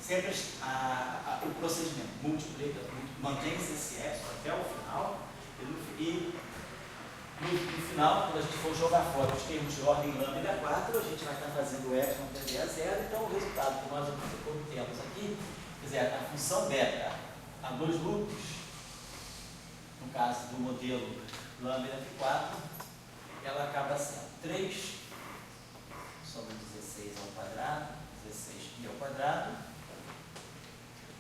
sempre o procedimento multiplica, mantém-se esse epsilon até o final, e no final, quando a gente for jogar fora os termos de ordem lambda 4, a gente vai estar fazendo o epsilon tender a zero, então o resultado que nós obtemos aqui, quer dizer, a função beta a dois loops, no caso do modelo lambda 4, ela acaba sendo 3 sobre 16 ao quadrado, 16π ao quadrado,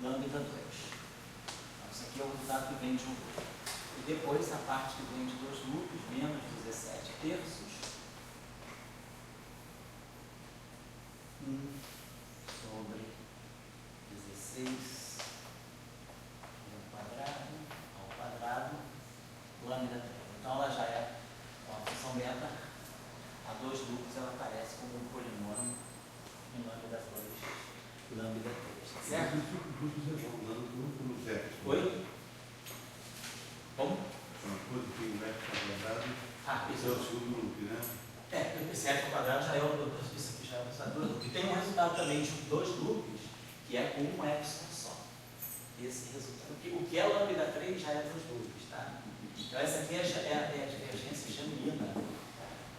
lambda 2. Então, isso aqui é o resultado que vem de um loop. E depois, a parte que vem de dois loops, menos 17 terços, sobre 16 ao quadrado, lambda 3. Então, ela já é uma função beta, a dois loops, ela aparece como um polinômio em lambda 2, lambda 3, certo? Oi? Como? Uma coisa que o x quadrado isso é o segundo loop, né? Esse x quadrado já é isso aqui já é dois loops. E tem um resultado também de dois loops, que é com um epsilon só. Esse resultado. O que é lambda 3 já é dois loops, tá? Então essa aqui é a divergência genuína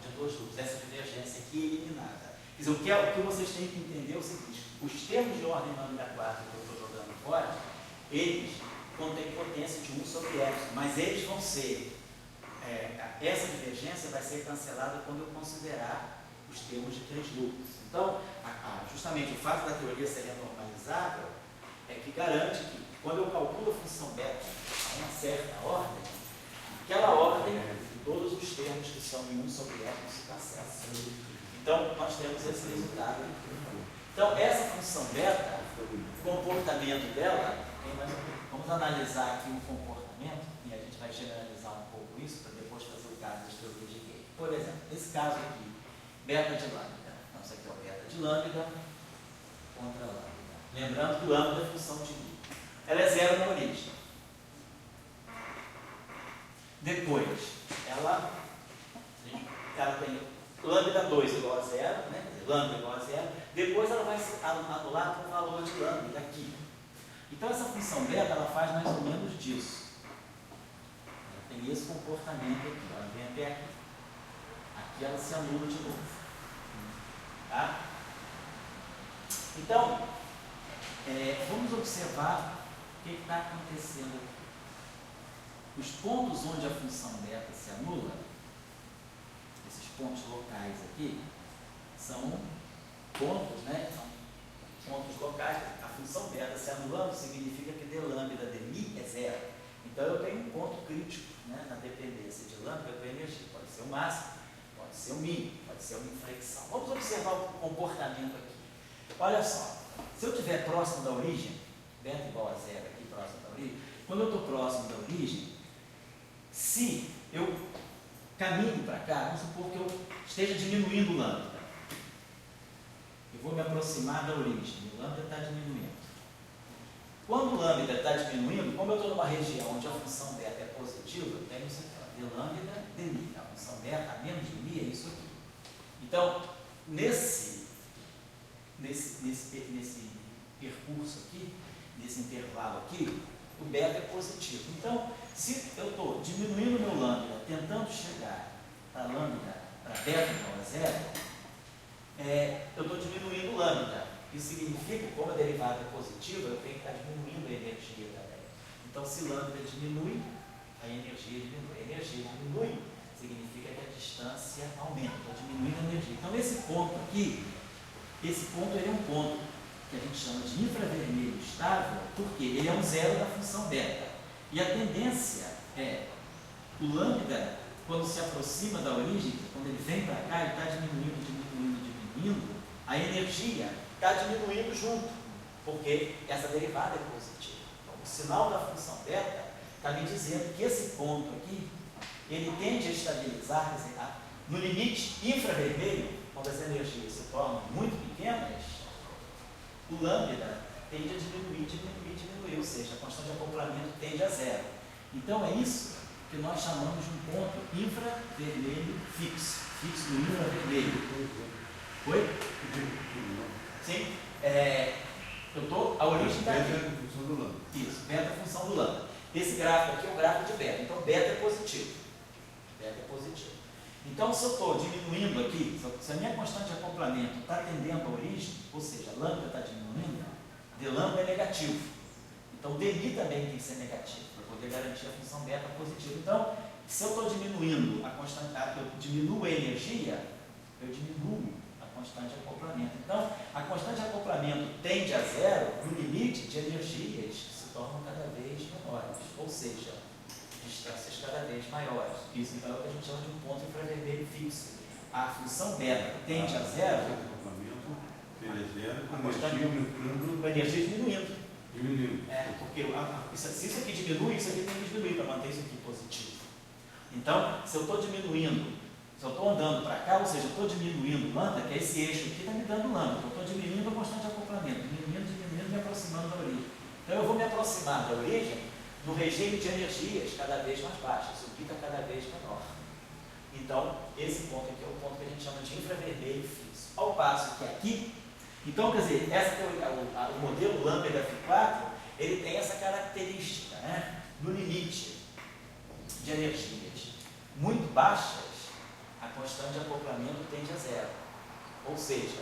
de dois loops. Essa divergência aqui é eliminada. Quer dizer, o que vocês têm que entender é o seguinte: os termos de ordem lambda 4 que eu estou jogando fora, eles contém potência de 1 sobre epsilon, mas eles vão ser, essa divergência vai ser cancelada quando eu considerar os termos de 3 loops. Então, justamente o fato da teoria ser renormalizável é que garante que, quando eu calculo a função beta a uma certa ordem, aquela ordem, todos os termos que são em 1 sobre epsilon se cancelam. Então, nós temos esse resultado. Então, essa função beta, o comportamento dela, vamos analisar aqui o comportamento, e a gente vai generalizar um pouco isso, para depois fazer o caso das teorias de Gay. Por exemplo, nesse caso aqui, beta de lambda. Então, isso aqui é o beta de lambda contra lambda. Lembrando que lambda é função de μ. Ela é zero na origem. Depois, ela tem lambda 2 igual a zero, né? Quer dizer, lambda igual a zero. Depois ela vai se anular com o valor de lambda aqui. Então, essa função beta, ela faz mais ou menos disso. Ela tem esse comportamento aqui. Ela vem até aqui. Aqui ela se anula de novo. Tá? Então, vamos observar o que está acontecendo aqui. Os pontos onde a função beta se anula, esses pontos locais aqui, são pontos, né? São pontos locais. A função beta se anulando significa que d lambda de μ é zero. Então eu tenho um ponto crítico, né, na dependência de lambda da energia. Pode ser o máximo, pode ser o mínimo, pode ser uma inflexão. Vamos observar o comportamento aqui. Olha só, se eu estiver próximo da origem, beta igual a zero aqui, próximo da origem, quando eu estou próximo da origem, se eu caminho para cá, vamos supor que eu esteja diminuindo o lambda. Eu vou me aproximar da origem, o lambda está diminuindo. Quando o lambda está diminuindo, como eu estou numa região onde a função beta é positiva, eu tenho isso aqui, d lambda de μ. A função beta a menos de μ é isso aqui. Então, nesse percurso aqui, nesse intervalo aqui, o beta é positivo. Então, se eu estou diminuindo o meu lambda, tentando chegar para beta igual a zero, eu estou diminuindo o lambda. Isso significa que, como a derivada é positiva, eu tenho que estar diminuindo a energia também. Então, se lambda diminui, a energia diminui. A energia diminui significa que a distância aumenta. Estou diminuindo a energia. Então, esse ponto aqui, ele é um ponto que a gente chama de infravermelho estável, porque ele é um zero da função beta. E a tendência é o lambda, quando se aproxima da origem, quando ele vem para cá, ele está diminuindo, a energia está diminuindo junto, porque essa derivada é positiva. Então, o sinal da função beta está me dizendo que esse ponto aqui, ele tende a estabilizar, quer dizer, no limite infravermelho, quando as energias se tornam muito pequenas, o lambda tende a diminuir, ou seja, a constante de acoplamento tende a zero. Então, é isso que nós chamamos de um ponto infravermelho fixo no infravermelho. Oi? Sim. Eu estou a origem está Beta aqui. é a função do lambda. Isso, beta é a função do lambda. Esse gráfico aqui é o gráfico de beta. Então, beta é positivo. Beta é positivo. Então, se eu estou diminuindo aqui, se a minha constante de acoplamento está tendendo à origem, ou seja, lambda está diminuindo, d lambda é negativo. Então, dmi também tem que ser negativo, para poder garantir a função beta positiva. Então, se eu estou diminuindo a constante, eu diminuo a energia, eu diminuo a constante de acoplamento. Então, a constante de acoplamento tende a zero no limite de energias se tornam cada vez menores, ou seja, distâncias cada vez maiores. Isso então é o que a gente chama de um ponto infravermelho fixo. A função beta tende a zero, Tende a zero, a com constante energia aumentando, com a energia diminuindo. diminuindo. Porque se isso aqui diminui, isso aqui tem que diminuir para manter isso aqui positivo. Então, se eu estou diminuindo, se eu estou andando para cá, ou seja, eu estou diminuindo lambda, que é esse eixo aqui está me dando lambda. Eu estou diminuindo a constante de acoplamento, diminuindo, me aproximando da origem. Então, eu vou me aproximar da origem no regime de energias cada vez mais baixas, o pico cada vez menor. Então, esse ponto aqui é o ponto que a gente chama de infravermelho fixo. Ao passo que aqui, então, quer dizer, o modelo lambda F4, ele tem essa característica, né? No limite de energias muito baixas, a constante de acoplamento tende a zero. Ou seja,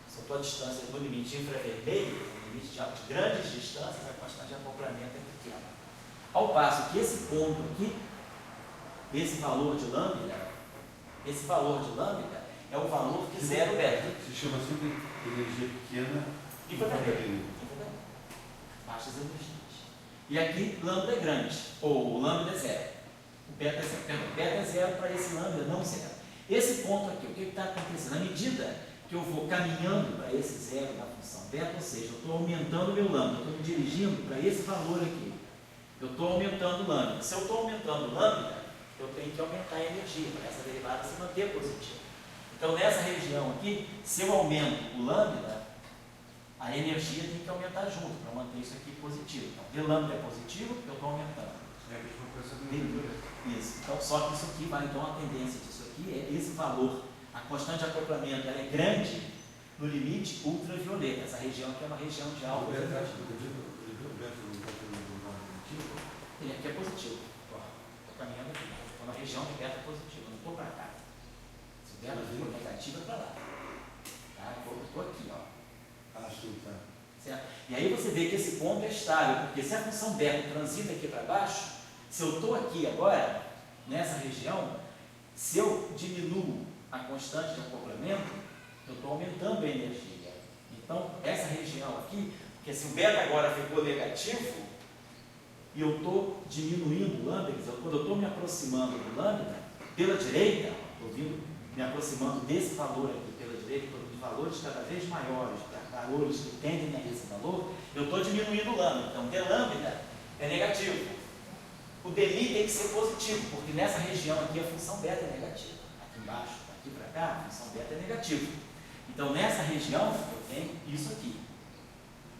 se eu estou a distância do limite infravermelho, no limite de grandes distâncias, a constante de acoplamento é pequena. Ao passo que esse ponto aqui, esse valor de lambda é o valor que zero beta. Se chama sempre energia pequena Infravermelho. Baixas energias. E aqui, lambda é grande, ou o lambda é zero. O beta é zero para esse lambda não zero. Esse ponto aqui, o que está acontecendo? À medida que eu vou caminhando para esse zero da função beta, ou seja, eu estou aumentando o meu lambda, eu estou me dirigindo para esse valor aqui. Eu estou aumentando o lambda. Se eu estou aumentando o lambda, eu tenho que aumentar a energia para essa derivada se manter positiva. Então, nessa região aqui, se eu aumento o lambda, a energia tem que aumentar junto para manter isso aqui positivo. Então, d lambda é positivo, eu estou aumentando. é a mesma coisa do Isso. Então, só que isso aqui vai, então, a tendência disso aqui é esse valor. A constante de acoplamento ela é grande no limite ultravioleta. Essa região aqui é uma região de alta ultravioleta. Ele aqui é positivo. Estou caminhando aqui. Estou na região de beta positiva. Não estou para cá. Se o beta for negativo, é para lá. Tá? Eu estou aqui, ó. Certo? E aí você vê que esse ponto é estável, porque se a função beta transita aqui para baixo, se eu estou aqui agora, nessa região, se eu diminuo a constante de acoplamento, eu estou aumentando a energia. Então, essa região aqui, porque se o beta agora ficou negativo, e eu estou diminuindo o lambda, quando eu estou me aproximando do lambda, pela direita, estou me aproximando desse valor aqui pela direita, de valores cada vez maiores, valores que tendem a esse valor, eu estou diminuindo o lambda. Então, d lambda é negativo. O dmi tem que ser positivo, porque nessa região aqui a função beta é negativa. Aqui embaixo, daqui para cá, a função beta é negativa. Então, nessa região, eu tenho isso aqui.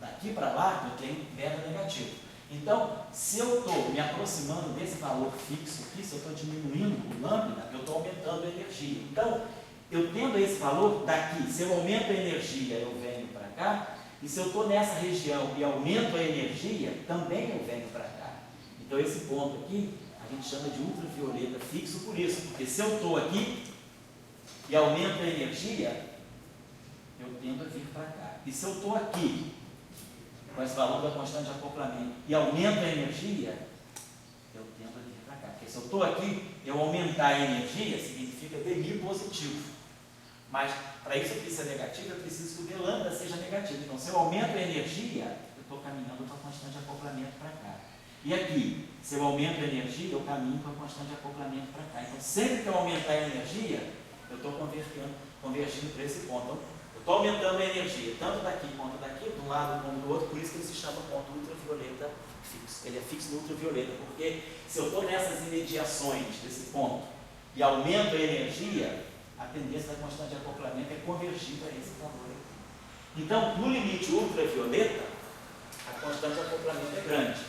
Daqui para lá, eu tenho beta negativo. Então, se eu estou me aproximando desse valor fixo aqui, se eu estou diminuindo o lambda, eu estou aumentando a energia. Então, eu tendo esse valor daqui, se eu aumento a energia, eu venho para cá, e se eu estou nessa região e aumento a energia, também eu venho para cá. Então, esse ponto aqui, a gente chama de ultravioleta fixo por isso, porque se eu estou aqui e aumento a energia, eu tendo a vir para cá. E se eu estou aqui, com esse valor da constante de acoplamento, e aumento a energia, eu tendo a vir para cá. Porque se eu estou aqui, eu aumentar a energia, significa dmi positivo. Mas, para isso aqui ser negativo, eu preciso que o d lambda seja negativo. Então, se eu aumento a energia, eu estou caminhando com a constante de acoplamento para cá. E aqui, se eu aumento a energia, eu caminho com a constante de acoplamento para cá. Então, sempre que eu aumentar a energia, eu estou convergindo para esse ponto. Então, eu estou aumentando a energia, tanto daqui quanto daqui, de um lado como do outro, por isso que ele se chama ponto ultravioleta fixo. Ele é fixo no ultravioleta, porque se eu estou nessas imediações desse ponto e aumento a energia, a tendência da constante de acoplamento é convergir para esse valor aqui. Então, no limite ultravioleta, a constante de acoplamento é grande,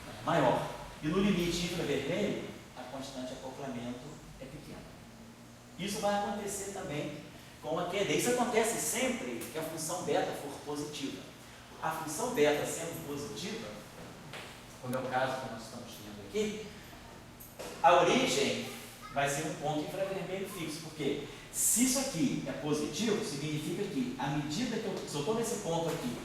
é maior. E no limite infravermelho, a constante de acoplamento é pequena. Isso vai acontecer também com a QED. Isso acontece sempre que a função beta for positiva. A função beta sendo positiva, como é o caso que nós estamos tendo aqui, a origem vai ser um ponto infravermelho fixo, porque se isso aqui é positivo, significa que à medida que se eu estou nesse ponto aqui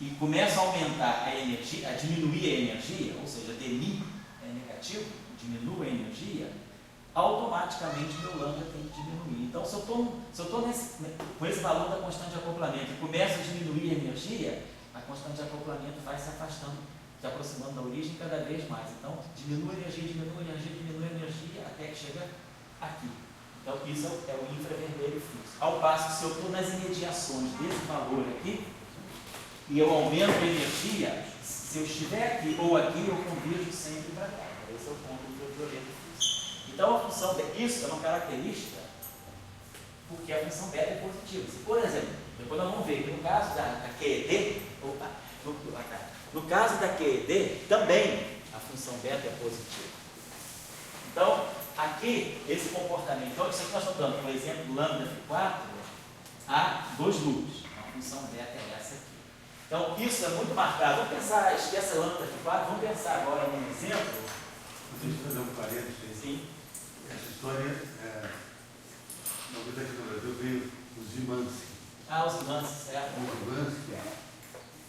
e começo a aumentar a energia, a diminuir a energia, ou seja, DNI é negativo, diminui a energia, automaticamente meu lambda tem que diminuir. Então, se eu estou com esse valor da constante de acoplamento e começo a diminuir a energia, a constante de acoplamento vai se afastando, se aproximando da origem cada vez mais. Então, diminui a energia, diminui a energia, diminui a energia, até que chega aqui. Então, isso é o infravermelho fixo. Ao passo que se eu estou nas imediações desse valor aqui, e eu aumento a energia, se eu estiver aqui ou aqui, eu convirjo sempre para cá. Esse é o ponto ultravioleta fixo. Então, a função beta, isso é uma característica, porque a função beta é positiva. Se, por exemplo, depois nós vamos ver que no caso da QED, no caso da QED, também a função beta é positiva. Então, aqui, esse comportamento, então, isso aqui nós estamos dando, por exemplo, lambda F4 a 2 loops. A função beta é essa aqui. Então, isso é muito marcado. Vamos pensar, esquece a lambda F4, vamos pensar agora num exemplo. Deixa eu fazer um parênteses. Sim. Essa história, na verdade, no Brasil veio o Zimanski. Os Zimanski, certo? O Zimanski,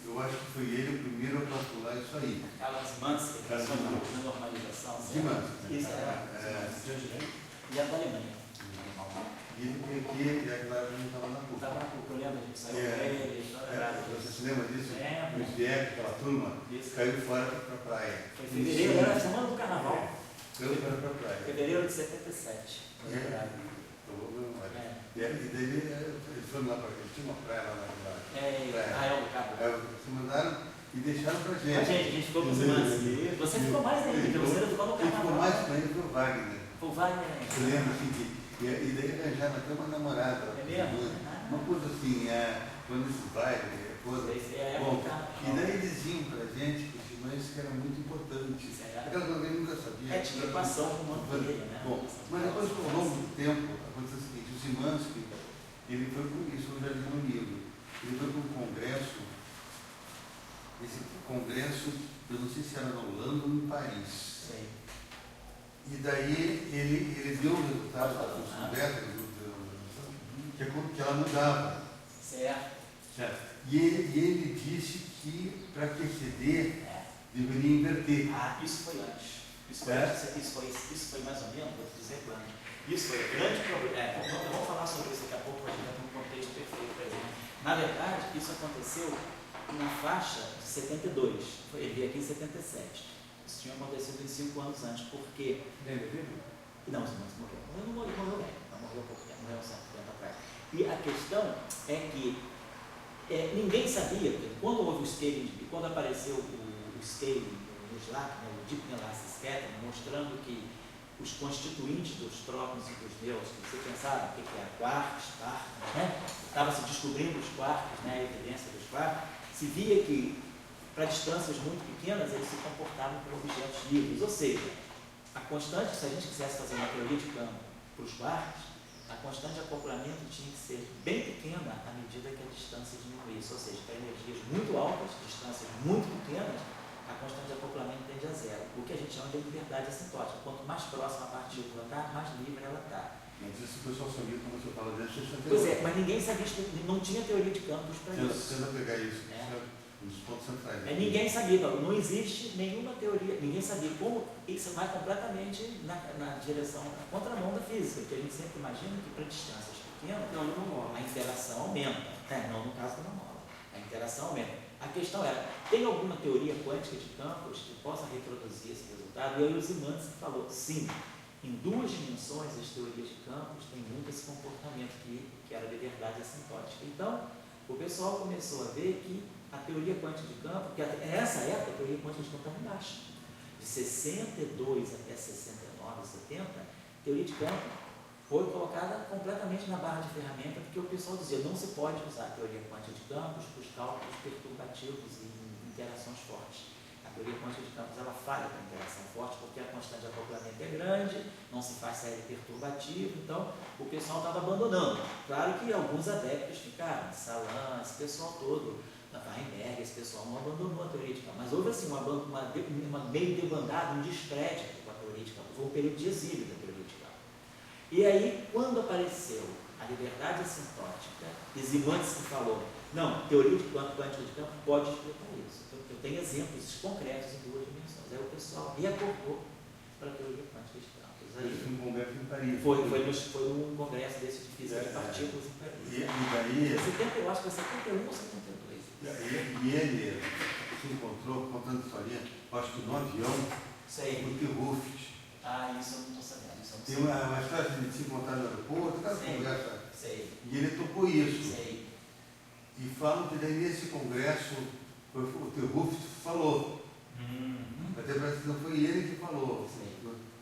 eu acho que foi ele o primeiro a calcular isso aí. Carlos Zimanski, que é na normalização. Zimanski. Isso, e a da Alemanha. E ele veio aqui, e a Clara não estava na PUC. Estava na PUC, eu lembro, a gente saiu com ele. Você se lembra disso? É. O Isvier, aquela turma, caiu fora para a praia. Foi em fevereiro, era a semana do carnaval. Caiu fora para a praia. Fevereiro de 77. E daí eles foram lá para cá, tinha uma praia lá na praia. Arraial do Cabo. Se mandaram e deixaram para a gente. A gente ficou com os Zimanski. Você ficou mais ainda, porque você ficou no Ele carnaval. ficou mais com ele que o Wagner. O Wagner. Você lembra assim que. E daí arranjaram até uma namorada. É mesmo? Uma coisa assim, quando esses bailes, coisa. Bom, e daí eles iam para a gente, os irmãos que era muito importante. Aquela coisa que eu nunca sabia. Tinha equação com uma dele, né? Bom, mas depois, ao longo do tempo, aconteceu o seguinte: o Zimanski, ele foi com isso, eu já li no livro, ele foi para um congresso, esse congresso, eu não sei se era na Holanda ou em Paris. Sim. E daí ele deu o resultado da função beta, que ela mudava. Certo. E ele disse que para QCD deveria inverter. Isso foi antes. Isso foi mais ou menos, vou dizer quando. Isso foi o grande problema. Vamos falar sobre isso daqui a pouco, para a gente ter um contexto perfeito para exemplo. Na verdade, isso aconteceu na faixa de 72. Ele veio aqui em 77. Isso tinha acontecido em 5 anos antes, porque... Não, os irmãos morreram. Não morreu bem, não morreu por tempo, morreu um certo tempo atrás. E a questão é que ninguém sabia, quando houve o scaling, quando apareceu o scaling no SLAC, o Deep Analysis Scattering, mostrando que os constituintes dos trópons e dos nêutrons, que você pensava o que era quarks, né? Estava se descobrindo os quarks, né? A evidência dos quarks, se via que para distâncias muito pequenas, eles se comportavam como objetos livres. Ou seja, a constante, se a gente quisesse fazer uma teoria de campo para os quarks, a constante de acoplamento tinha que ser bem pequena à medida que a distância diminuísse. Ou seja, para energias muito altas, distâncias muito pequenas, a constante de acoplamento tende a zero. O que a gente chama de liberdade assintótica. Quanto mais próxima a partícula está, mais livre ela está. Mas isso o pessoal sabia quando você fala disso. Pois é, mas ninguém sabia, não tinha teoria de campos para isso. Tenta pegar isso. Nos pontos centrais. Ninguém sabia, não existe nenhuma teoria, ninguém sabia como isso vai completamente na direção, na contramão da física, porque a gente sempre imagina que para distâncias pequenas a interação aumenta. Não no caso da mola, a interação aumenta. A questão era, tem alguma teoria quântica de campos que possa reproduzir esse resultado? E aí o Zimanski falou, sim, em 2 dimensões as teorias de campos têm muito esse comportamento que era a liberdade assintótica. Então, o pessoal começou a ver que a teoria quântica de campo, porque nessa época a teoria quântica de campo estava embaixo. De 62 até 69, 70, a teoria de campo foi colocada completamente na barra de ferramenta, porque o pessoal dizia, não se pode usar a teoria quântica de campos para os cálculos perturbativos e interações fortes. A teoria quântica de campos ela falha com a interação forte porque a constante de acoplamento é grande, não se faz saída perturbativa, então o pessoal estava abandonando. Claro que alguns adeptos ficaram, Salan, esse pessoal todo, na Weinberg, esse pessoal não abandonou a teoria de campos, mas houve assim uma meio debandada, um descrédito com a teoria de campos, foi um período de exílio da teoria de campos. E aí, quando apareceu a liberdade assintótica, Simanski falou, não, teoria de quântica de campo pode explicar isso. Eu tenho exemplos concretos em duas dimensões. Aí o pessoal reacordou para a teoria quântica de campos. Aí, foi um congresso em Paris. Foi um congresso desse de física de partículas em Paris. E daí... Eu acho que foi 71 ou 72. E ele se encontrou, contando historinha, acho que no avião, Sei. no T-Ruft. Ah, isso eu não estou sabendo. Tem uma história de se encontrar no aeroporto, aquela conversa. Sei. E ele topou isso. Sei. E falam que daí nesse congresso, o T-Ruft falou. Até parece que não foi ele que falou.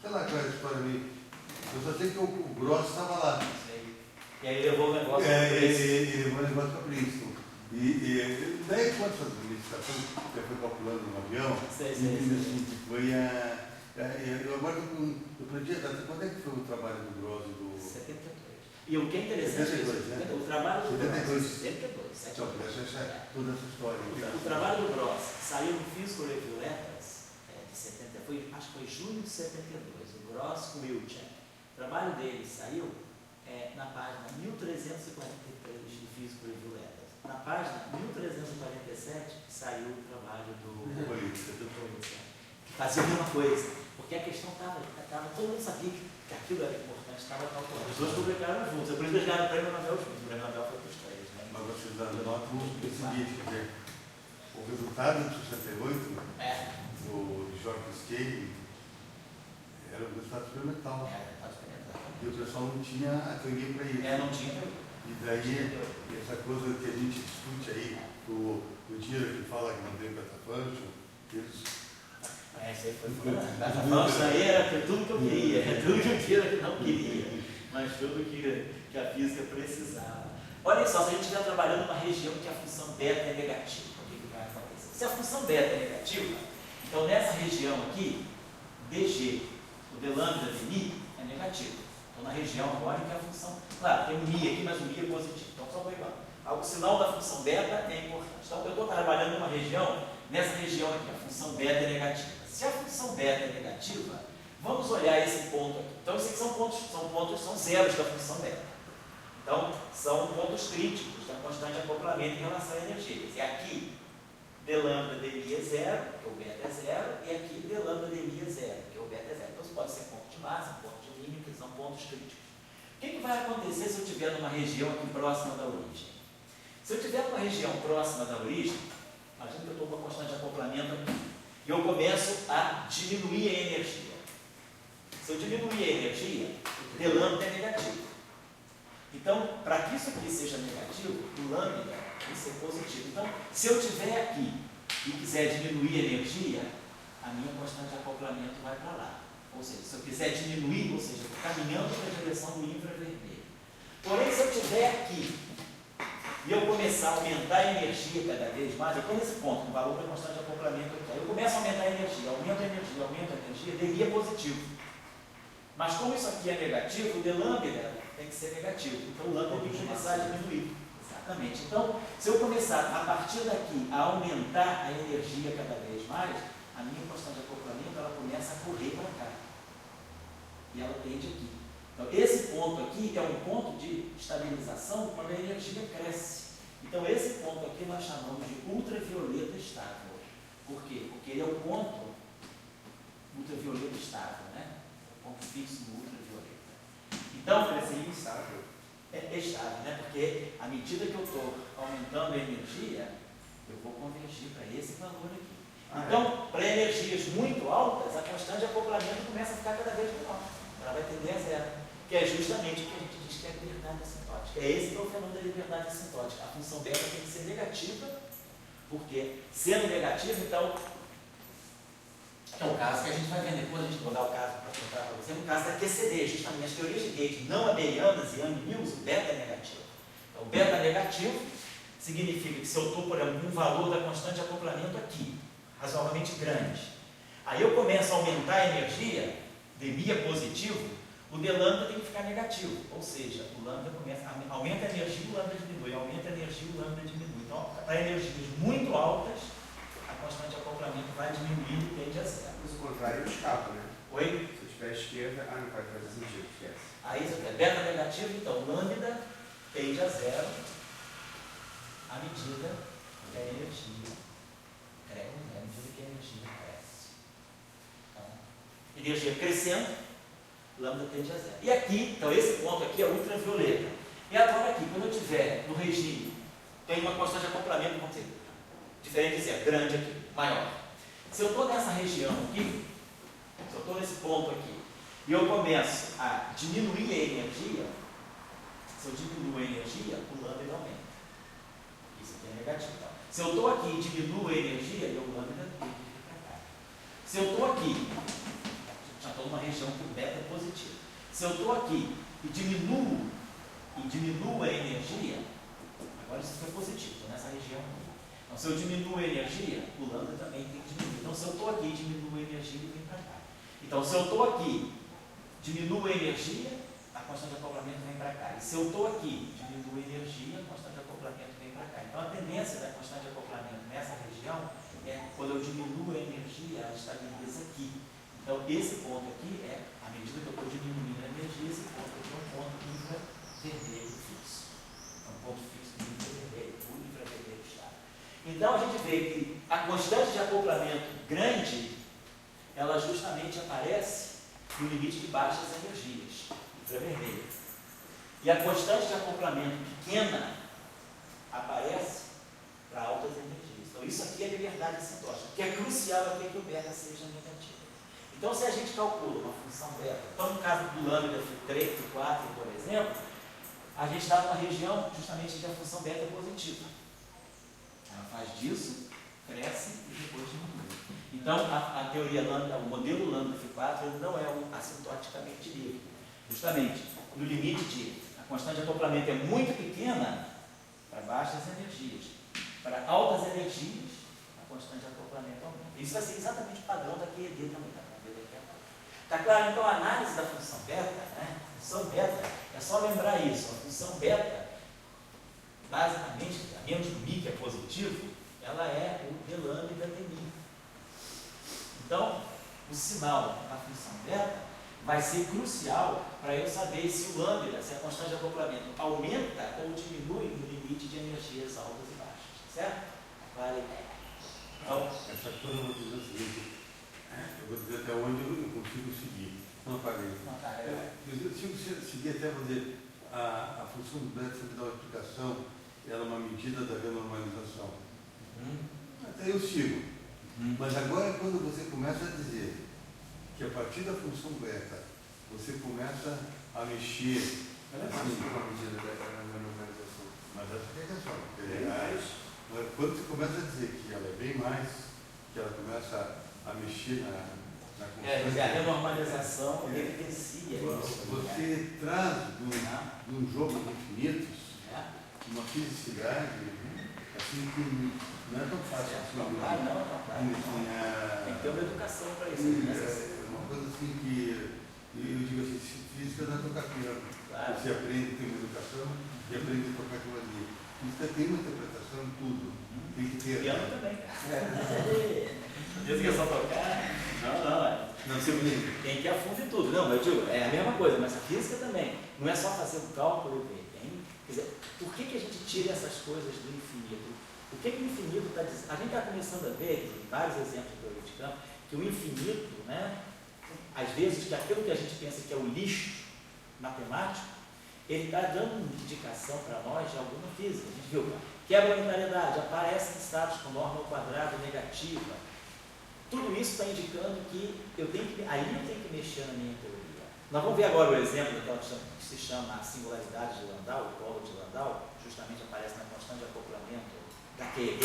Sei lá qual é a história meio. Eu só sei que o Gross estava lá. Sei. E aí levou o negócio ele levou o negócio para Princeton. E daí quando essa licitação já foi calculando no avião, assim, foi a. Eu agora eu perdi a data. Quando é que foi o trabalho do Gross e do. 72. E o que é interessante 72, é né? o trabalho do 72. Gross. 72. Só para achar toda essa história. O trabalho do Gross saiu no Physical Review Letters de 70, acho que foi junho de 72. O Gross com o Wiltshire. O trabalho dele saiu na página 1343 do Physical Review Letters. Na página 1347 saiu o trabalho do Politzer, que fazia a mesma coisa, porque a questão estava, todo mundo sabia que aquilo era importante, estava calculado. Os dois publicaram juntos, por isso eles ganharam o prêmio Nobel juntos, o prêmio Nobel foi para os três. Né? Mas vocês notam o seguinte, quer dizer, o resultado de 68, do George Scale, era um resultado experimental. E o pessoal não tinha a teoria para isso. Não tinha. E daí, essa coisa que a gente discute aí, o Dira que fala que não tem beta-function, eles... Isso aí foi beta-function aí era tudo que eu queria, tudo que o Dira que não queria, mas tudo que a física precisava. Olha só, se a gente estiver trabalhando numa região que a função beta é negativa, o que vai acontecer? Se a função beta é negativa, então nessa região aqui, dg, o d lambda de mi é negativo. Então, na região agora que a função, claro, tem um mi aqui, mas o mi é positivo, então só vou igual. O sinal da função beta é importante. Então, eu estou trabalhando numa região, nessa região aqui, a função beta é negativa. Se a função beta é negativa, vamos olhar esse ponto aqui. Então, esses aqui são zeros da função beta. Então, são pontos críticos da constante de acoplamento em relação a energias. E aqui, d lambda de mi é zero, porque o beta é zero, e aqui d lambda de mi é zero, porque o beta é zero. Então, isso pode ser ponto de massa, ponto de limite, são pontos críticos. O que vai acontecer se eu estiver numa região aqui próxima da origem? Se eu estiver numa região próxima da origem, imagina que eu estou com uma constante de acoplamento aqui, e eu começo a diminuir a energia. Se eu diminuir a energia, d lambda é negativo. Então, para que isso aqui seja negativo, o lambda tem que ser positivo. Então, se eu estiver aqui e quiser diminuir a energia, a minha constante de acoplamento vai para lá. Ou seja, se eu quiser diminuir, ou seja, caminhando na direção do infravermelho. Porém, se eu estiver aqui e eu começar a aumentar a energia cada vez mais, eu estou nesse ponto, no valor da constante de acoplamento aqui, eu começo a aumentar a energia, aumento a energia, dê é positivo. Mas como isso aqui é negativo, o d lambda tem que ser negativo. Então o lambda tem que começar a diminuir. Exatamente. Então, se eu começar a partir daqui a aumentar a energia cada vez mais, a minha constante de acoplamento ela começa a correr para cá. E ela tende aqui. Então, esse ponto aqui é um ponto de estabilização quando a energia cresce. Então, esse ponto aqui nós chamamos de ultravioleta estável. Por quê? Porque ele é o ponto ultravioleta estável, né? O ponto fixo no ultravioleta. Então, é instável. É estável, né? Porque à medida que eu estou aumentando a energia, eu vou convergir para esse valor aqui. Então, para energias muito altas, a constante de acoplamento começa a ficar cada vez menor. Ela vai tender a zero. Que é justamente o que a gente diz que é a liberdade assintótica. É esse que é o fenômeno da liberdade assintótica. A função beta tem que ser negativa, porque sendo negativa, então, é o caso que a gente vai ver depois, a gente vai dar o caso para contar para você, no caso da QCD, justamente as teorias de gate não abelianas e Young-Mills, o beta é negativo. Então, o beta negativo significa que se eu estou por um valor da constante de acoplamento aqui, razoavelmente grande. Aí eu começo a aumentar a energia, dmi é positivo, o d lambda tem que ficar negativo, ou seja, o lambda aumenta a energia, o lambda diminui, aumenta a energia, o lambda diminui. Então, para energias muito altas, a constante de acoplamento vai diminuindo e tende a zero. Mas o contrário eu escapo, né? Oi? Se eu tiver à esquerda, não vai fazer sentido, esquece. Aí você tem beta negativo, então lambda tende a zero à medida que a energia cresce, à medida que a energia cresce. Então, energia crescendo, lambda tende a zero. E aqui, então esse ponto aqui é ultravioleta. E agora aqui, quando eu estiver no regime, tem uma constante de acoplamento, vamos dizer, diferente de zero, grande aqui, maior. Se eu estou nessa região aqui, se eu estou nesse ponto aqui, e eu começo a diminuir a energia, se eu diminuo a energia, o lambda aumenta. Isso aqui é negativo. Então, se eu estou aqui e diminuo a energia, o lambda tem que ir para cá. Se eu estou aqui, já estou numa região que o beta é positivo. Se eu estou aqui e diminuo a energia, agora isso foi positivo, estou nessa região aqui. Então, se eu diminuo a energia, o lambda também tem que diminuir. Então, se eu estou aqui e diminuo a energia, ele vem para cá. Então, se eu estou aqui, diminuo a energia, a constante de acoplamento vem para cá. E se eu estou aqui, diminuo a energia, a constante de acoplamento vem para cá. Então, a tendência da constante de acoplamento nessa região é, quando eu diminuo a energia, ela estabiliza aqui. Então, esse ponto aqui é, à medida que eu estou diminuindo a energia, esse ponto aqui é um ponto infravermelho fixo. É um ponto fixo de infravermelho, o infravermelho está. Então, a gente vê que a constante de acoplamento grande, ela justamente aparece no limite de baixas energias, infravermelho. E a constante de acoplamento pequena aparece para altas energias. Então, isso aqui é liberdade assintótica, que é crucial aqui que o beta seja negativo. Então, se a gente calcula uma função beta, então no caso do lambda Φ3, Φ4, por exemplo, a gente está numa região justamente onde a função beta é positiva. Ela faz disso, cresce e depois diminui. Então, a teoria lambda, o modelo lambda Φ4, ele não é assintoticamente livre. Justamente, no limite de a constante de acoplamento é muito pequena para baixas energias. Para altas energias, a constante de acoplamento aumenta. Isso vai ser exatamente o padrão da QED também. Está claro? Então, a análise da função beta, né? A função beta, é só lembrar isso. A função beta, basicamente, a menos do mi, que é positivo, ela é o d lambda dmi. Então, o sinal da função beta vai ser crucial para eu saber se o lambda, se a constante de acoplamento aumenta ou diminui no limite de energias altas e baixas. Certo? Claro a ideia. Então, essa coisa eu vou dizer o seguinte, eu vou dizer até onde eu consigo seguir. Não parei. Eu consigo seguir até fazer a função do beta, sempre dá uma explicação, ela é uma medida da renormalização. Até eu sigo. Mas agora, quando você começa a dizer que a partir da função beta, você começa a mexer. Ela é mais uma medida da normalização. Mas essa é quando você começa a dizer que ela é bem mais, que ela começa a mexer na constante. A renormalização evidencia isso. Você traz de um jogo de infinitos uma fisicidade assim que não é tão fácil assim. Tem que ter uma educação para isso. É uma coisa assim que eu digo assim, física não é tocar piano. Claro. Você aprende, tem uma educação e aprende a tocar aquilo ali. Física tem uma interpretação em tudo. Tem que ter. Piano também, cara. Diz que é só tocar? Não, tem que ir a fundo em tudo. Não, eu digo, é a mesma coisa, mas a física também. Não é só fazer um cálculo e ver. Quer dizer, por que a gente tira essas coisas do infinito? O que o infinito está dizendo? A gente está começando a ver, em vários exemplos de teoria de campo, que o infinito, né, às vezes, que aquilo que a gente pensa que é o lixo matemático, ele está dando uma indicação para nós de alguma física. A gente viu, quebra a unitariedade, aparecem estados com norma ao quadrado negativa. Tudo isso está indicando que eu tenho que mexer na minha teoria. Nós vamos ver agora o exemplo daquela que se chama a singularidade de Landau, o polo de Landau, justamente aparece na constante de acoplamento da QED.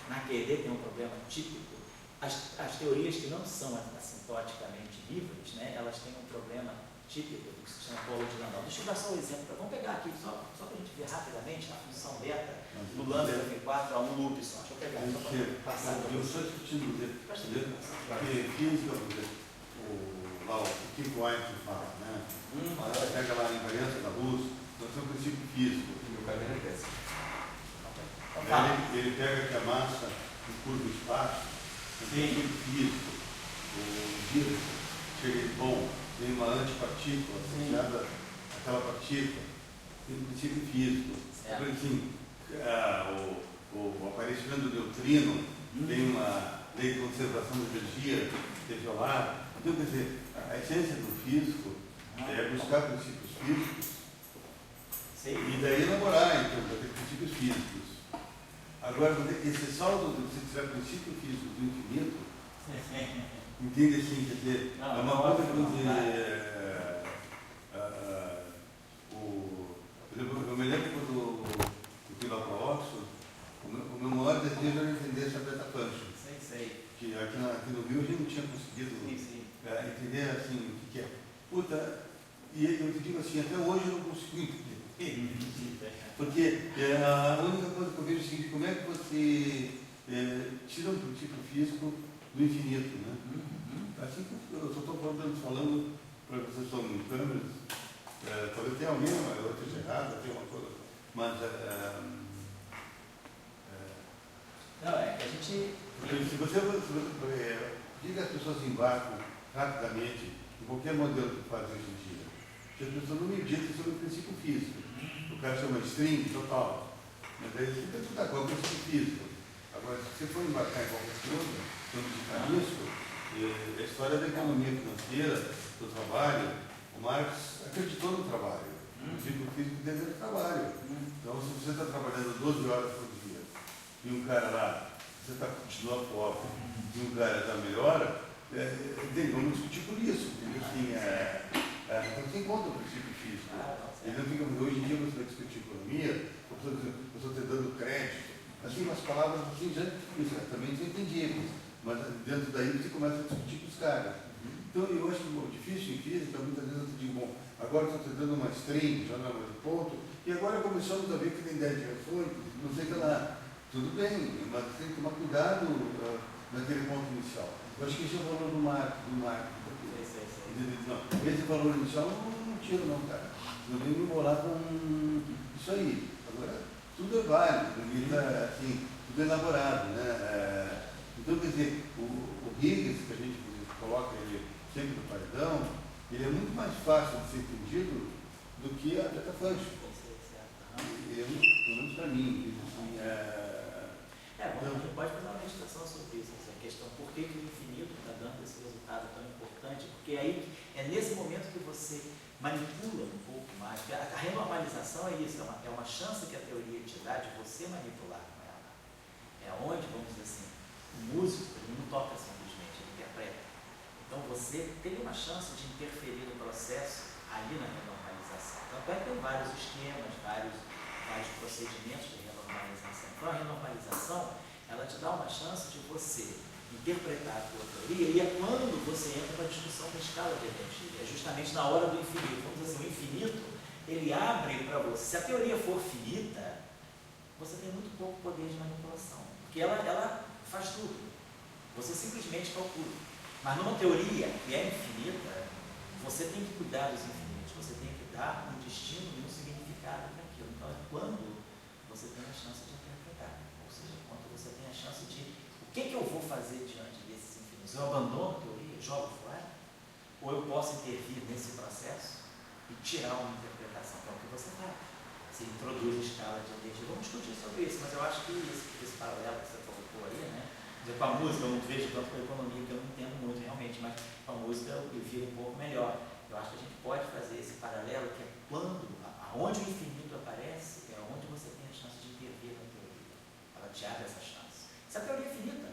Na QED tem um problema típico. As teorias que não são assintoticamente livres, né, elas têm um problema típica do que se chama polo de Landau. Deixa eu dar só um exemplo. Vamos pegar aqui, só para a gente ver rapidamente a função beta do lambda V4 a um loop só. Deixa eu pegar aqui para passar. Eu só discutindo porque física, lá o que o Einstein fala, né? Ela pega lá a invariância da luz, nós temos um princípio físico. Meu caderno é desse. Ele pega que a massa curva o espaço, tem um físico, o vírus chega de bom, tem uma antipartícula associada àquela partícula, tem um princípio físico. Por assim, o aparecimento do neutrino tem uma lei de conservação de energia tesolar. Então, quer dizer, a essência do físico é buscar princípios físicos e daí elaborar, então, para ter princípios físicos. Agora, esse saldo, se você tiver princípio físico do infinito, entende assim, quer dizer, é uma coisa que eu me lembro quando eu fui lá para Oxford, o meu maior desejo era entender essa beta function. Que aqui no Rio a gente não tinha conseguido entender assim o que é. E eu te digo assim, até hoje eu não consigo entender. Porque a única coisa que eu vejo é o seguinte, como é que você tira um princípio físico do infinito, né? Assim que eu só estou falando para vocês estão em câmeras, talvez tenha alguém, eu esteja errado, tem uma coisa, mas não, é que a gente... Se você diga as pessoas embarcam rapidamente em qualquer modelo que fazem hoje em dia, se as pessoas não meditam sobre o princípio físico, o cara chama string total, mas aí você tem que estudar qual é o princípio físico. Agora, se você for embarcar em qualquer coisa, quando ficar nisso, a história da economia financeira, do trabalho, o Marx acreditou no trabalho. O princípio físico dele é o trabalho. Então, se você está trabalhando 12 horas por dia e um cara lá, você está continuando pobre, e um cara está melhor, vamos discutir por isso. Assim, então você encontra o princípio físico. Ele não fica, hoje em dia você vai discutir economia, a pessoa está dando crédito, assim, umas palavras assim, já também são entendíveis, mas dentro daí você começa a discutir com os caras. Então eu acho difícil em física, muitas vezes eu digo, bom, agora estou dando uma string, já não é mais ponto, e agora começamos a ver que tem 10 direções, não sei o que lá. Tudo bem, mas tem que tomar cuidado naquele ponto inicial. Eu acho que esse é o valor do marketing. Esse valor inicial não tiro não, cara. Não vem me embolar com isso aí. Agora, tudo é válido, assim, tudo é elaborado, né? Então, quer dizer, o Higgs, que a gente coloca ele sempre no paredão, ele é muito mais fácil de ser entendido do que a beta function. Ele é pelo menos para mim, assim, bom, a gente pode fazer uma meditação sobre isso, essa questão, por que o infinito está dando esse resultado tão importante, porque aí é nesse momento que você manipula um pouco mais, porque a renormalização é isso, é uma chance que a teoria te dá de você manipular com ela. É onde, vamos dizer assim, o músico, ele não toca simplesmente, ele interpreta. Então você tem uma chance de interferir no processo ali na renormalização. Tanto é que tem vários esquemas, vários procedimentos de renormalização. Então a renormalização, ela te dá uma chance de você interpretar a tua teoria, e é quando você entra para a discussão da escala de energia, é justamente na hora do infinito. Vamos dizer assim, o infinito, ele abre para você. Se a teoria for finita, você tem muito pouco poder de manipulação, porque ela faz tudo. Você simplesmente calcula. Mas numa teoria que é infinita, você tem que cuidar dos infinitos, você tem que dar um destino e um significado para aquilo. Então é quando você tem a chance de interpretar, ou seja, quando você tem a chance de o que eu vou fazer diante desses infinitos? Eu abandono a teoria, jogo fora? Ou eu posso intervir nesse processo e tirar uma interpretação? Que é o que você faz. Você introduz a escala de energia. Vamos discutir sobre isso, mas eu acho que esse paralelo que você colocou aí, né? Com a música, eu não vejo tanto com a economia, que eu não entendo muito realmente, mas com a música eu viro um pouco melhor. Eu acho que a gente pode fazer esse paralelo, que é quando, aonde o infinito aparece, é onde você tem a chance de intervir na teoria. Ela te abre essa chance. Se a teoria é finita,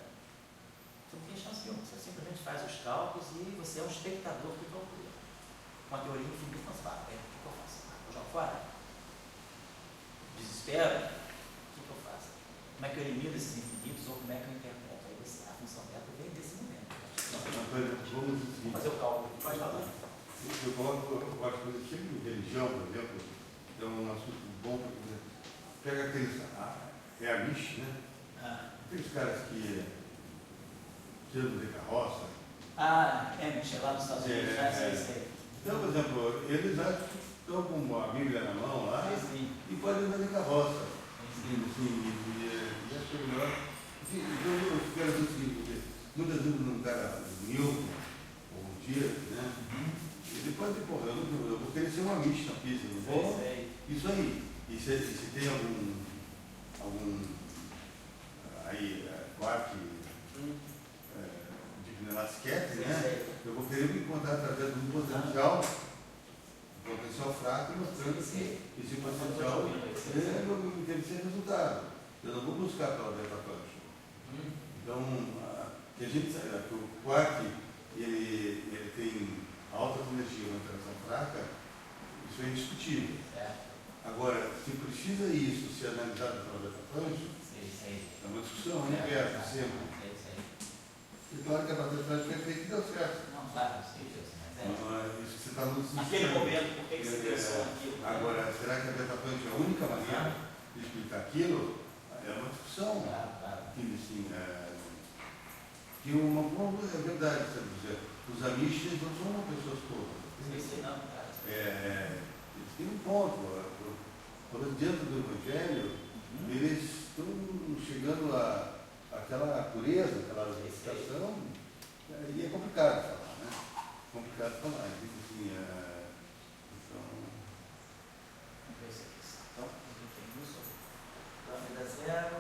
você não tem chance nenhuma. Você simplesmente faz os cálculos e você é um espectador que calcula. Com a teoria infinita, você fala, o que eu faço? Eu jogo fora? Desespero? O que eu faço? Como é que eu elimino esses infinitos ou como é que eu interpreto? Aí a função beta vem desse momento. vamos Vamos fazer o cálculo. Pode falar. Eu coloco, eu acho que sempre religião, por exemplo, é um assunto bom para dizer. Pega aqueles, é Amish, né? Aqueles caras que andam de carroça. Amish, lá nos Estados Unidos, sei. Então, por exemplo, eles acham que estão com a Bíblia na mão lá e podem andar de carroça. E acho que é melhor. Então, eu quero dizer o seguinte, porque muitas vezes um cara Newton, ou um dia, né? Ele pode dizer, porra, eu vou querer ser uma Amish na pista, não vou? Isso aí. E se tem algum aí, quarto de lasquete, né? Eu vou querer me encontrar através de um potencial fraco, mostrando que esse potencial deve ser resultado. Eu não vou buscar pela beta pancho. Então, a gente sabe que o quark ele tem alta energia, uma interação fraca, isso é indiscutível. Agora, se precisa isso ser analisado pela beta pancho, é uma discussão, né? Sempre. E claro que a beta pancho é feita e deu certo. Não, claro, sim, isso que você está no aquele momento, por que você pensou aquilo? Agora, será que a beta punch é a única maneira de explicar aquilo? É uma discussão. Assim, que é verdade, sabe dizer, os Amish não são pessoas todas. Eles têm um ponto. Dentro do Evangelho, eles estão chegando àquela pureza, àquela dedicação, e é complicado falar, né? Complicado falar. Assim, Então, a gente tem isso, lambda zero,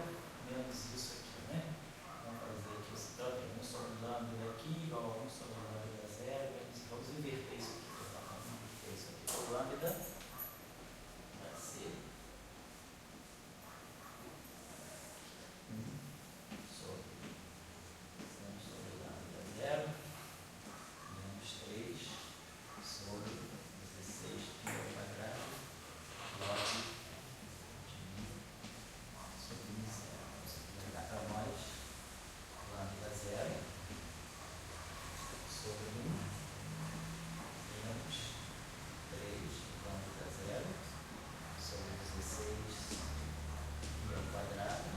menos isso aqui, né? Vamos fazer aqui esse tanto, 1 sobre lambda aqui, igual a 1 sobre lambda zero, vamos inverter isso aqui, isso aqui. O lambda vai ser 1 sobre lambda zero, menos 3 sobre 16 pi ao quadrado, log de mi sobre mi zero. Vamos pegar para nós, lambda zero sobre 1 menos 3 lambda zero sobre 16 pi ao quadrado,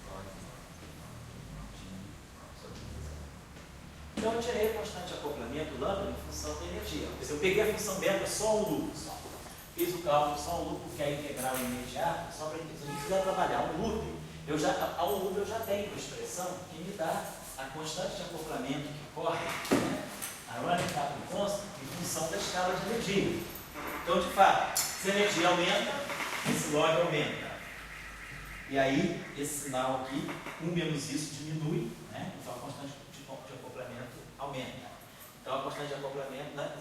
log de mi sobre mi zero. Então eu tirei a constante de acoplamento lambda em função da energia. Quer dizer, eu peguei a função beta só um loop, só. Fiz o cálculo só um loop, porque a integral imediata, só para se a gente quiser trabalhar um loop, ao loop eu já tenho uma expressão que me dá a constante de acoplamento que corre, né? A running capital constant, em função da escala de energia. Então, de fato, se a energia aumenta, esse log aumenta. E aí, esse sinal aqui, 1 menos isso diminui, né? Então a constante de acoplamento aumenta. Então a constante de acoplamento, né?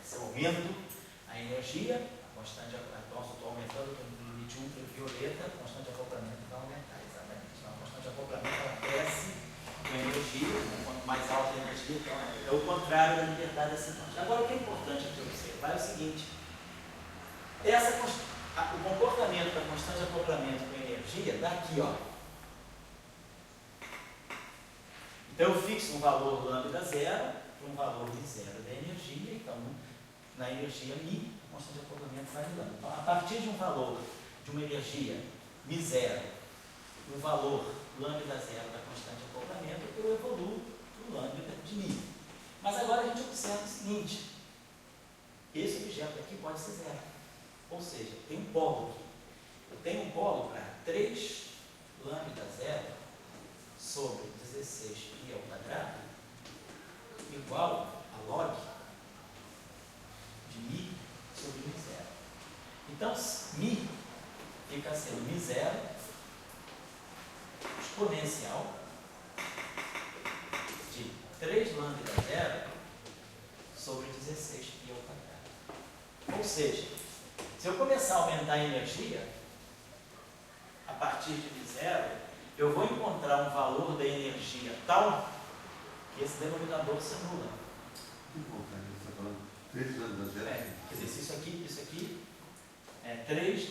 Se eu aumento a energia, a constante, então se eu estou aumentando, estou no limite ultravioleta, a constante de acoplamento vai aumentar, exatamente. Então a constante de acoplamento acontece com a energia, quanto mais alta a energia, então é o contrário da liberdade ascendente. Agora o que é importante aqui observar é o seguinte, o comportamento da constante de acoplamento com a energia dá aqui, ó. Então eu fixo um valor lambda zero para um valor de zero da energia, então na energia mi, a constante de acoplamento vai mudando. Então a partir de um valor de uma energia mi zero, o valor lambda zero da constante de acoplamento, eu evoluo para o lambda de mi. Mas agora a gente observa o seguinte, esse objeto aqui pode ser zero. Ou seja, tem um polo aqui. Eu tenho um polo para 3 lambda zero sobre 16 π ao quadrado igual a log de mi sobre mi zero. Então, mi fica sendo mi zero exponencial de 3 lambda zero sobre 16 π ao quadrado. Ou seja, se eu começar a aumentar a energia, a partir de mi zero, eu vou encontrar um valor da energia tal que esse denominador se anula. Que bom, cara, você está falando 3 lambda zero. Quer dizer, isso aqui é 3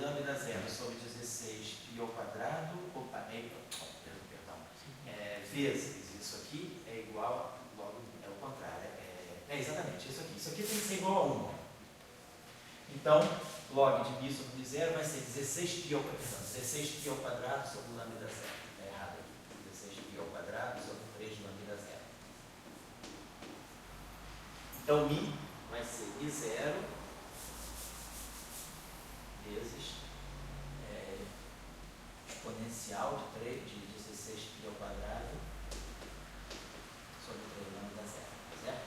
lambda zero sobre 16 π ao quadrado, vezes isso aqui é igual, logo é o contrário, isso aqui. Isso aqui tem que ser igual a 1. Então, log de π sobre zero vai ser 16π ao quadrado. 16π ao quadrado sobre lambda zero. Está errado aqui. 16π ao quadrado sobre 3 lambda zero. Então, mi vai ser I0 vezes exponencial de 16π ao quadrado sobre 3 lambda zero. Certo?